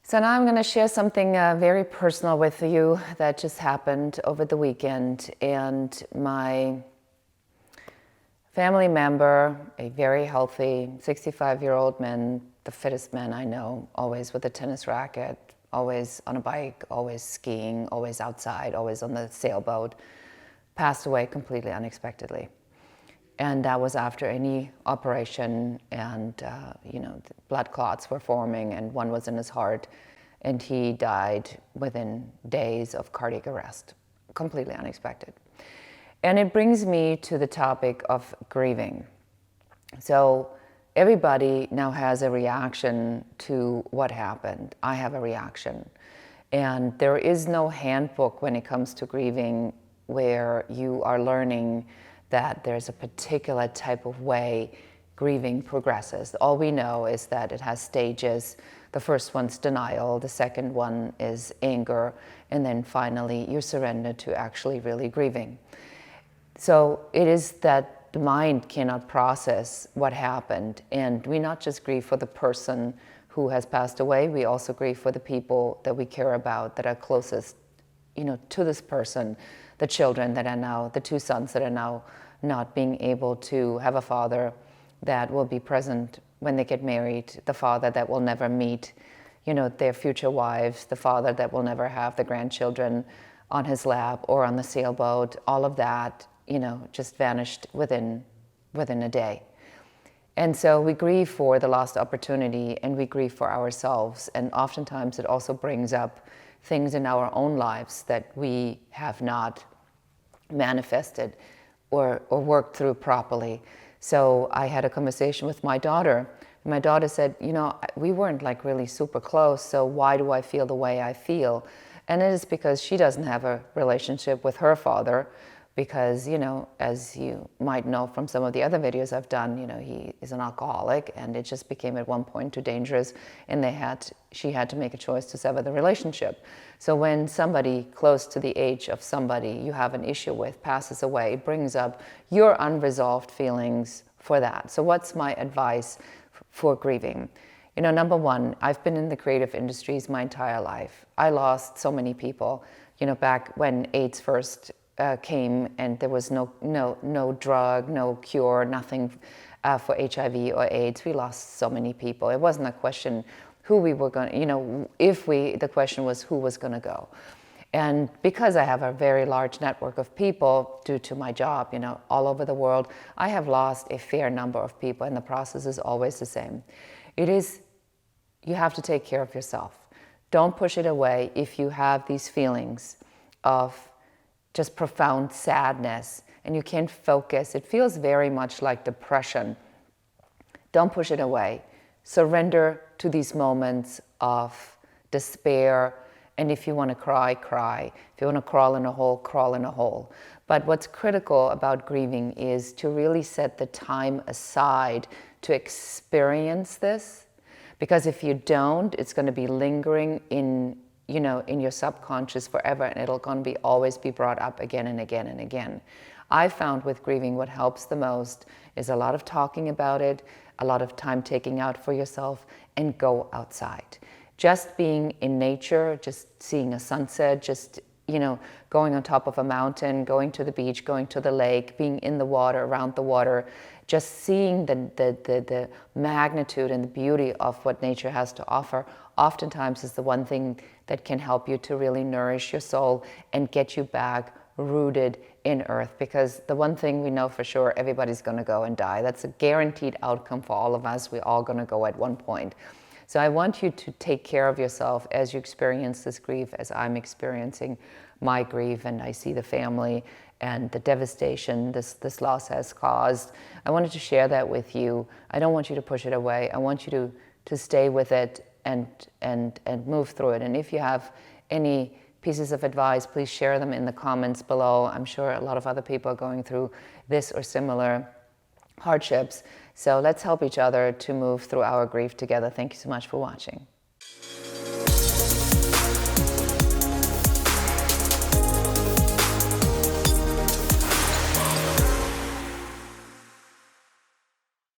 So now I'm going to share something very personal with you that just happened over the weekend. And my family member, a very healthy 65-year-old man, the fittest man I know, always with a tennis racket, always on a bike, always skiing, always outside, always on the sailboat, passed away completely unexpectedly. And that was after a knee operation, and the blood clots were forming, and one was in his heart, and he died within days of cardiac arrest, completely unexpected. And it brings me to the topic of grieving. So everybody now has a reaction to what happened. I have a reaction. And there is no handbook when it comes to grieving where you are learning that there's a particular type of way grieving progresses. All we know is that it has stages. The first one's denial, the second one is anger, and then finally you surrender to actually really grieving. So it is that the mind cannot process what happened, and we not just grieve for the person who has passed away, we also grieve for the people that we care about, that are closest to this person, the children that are now, the two sons that are now not being able to have a father that will be present when they get married, the father that will never meet, their future wives, the father that will never have the grandchildren on his lap or on the sailboat. All of that, just vanished within a day. And so we grieve for the lost opportunity, and we grieve for ourselves. And oftentimes it also brings up things in our own lives that we have not manifested or worked through properly. So I had a conversation with my daughter. And my daughter said, we weren't like really super close, so why do I feel the way I feel? And it is because she doesn't have a relationship with her father, because, as you might know from some of the other videos I've done, he is an alcoholic, and it just became at one point too dangerous, and she had to make a choice to sever the relationship. So when somebody close to the age of somebody you have an issue with passes away, it brings up your unresolved feelings for that. So what's my advice for grieving? Number one, I've been in the creative industries my entire life. I lost so many people, back when AIDS first came, and there was no drug, no cure, nothing for HIV or AIDS. We lost so many people. It wasn't a question who we were going to, the question was who was going to go. And because I have a very large network of people due to my job, all over the world, I have lost a fair number of people, and the process is always the same. You have to take care of yourself. Don't push it away if you have these feelings of just profound sadness and you can't focus. It feels very much like depression. Don't push it away. Surrender to these moments of despair. And if you want to cry, cry. If you want to crawl in a hole, crawl in a hole. But what's critical about grieving is to really set the time aside to experience this. Because if you don't, it's going to be lingering in your subconscious forever, and it'll going to always be brought up again and again and again. I found with grieving what helps the most is a lot of talking about it, a lot of time taking out for yourself, and go outside. Just being in nature, just seeing a sunset, just going on top of a mountain, going to the beach, going to the lake, being in the water, around the water, just seeing the magnitude and the beauty of what nature has to offer, oftentimes is the one thing that can help you to really nourish your soul and get you back rooted in earth. Because the one thing we know for sure, everybody's going to go and die. That's a guaranteed outcome for all of us. We're all going to go at one point. So I want you to take care of yourself as you experience this grief, as I'm experiencing my grief, and I see the family and the devastation this loss has caused. I wanted to share that with you. I don't want you to push it away. I want you to stay with it and move through it. And if you have any pieces of advice, please share them in the comments below. I'm sure a lot of other people are going through this or similar hardships. So let's help each other to move through our grief together. Thank you so much for watching.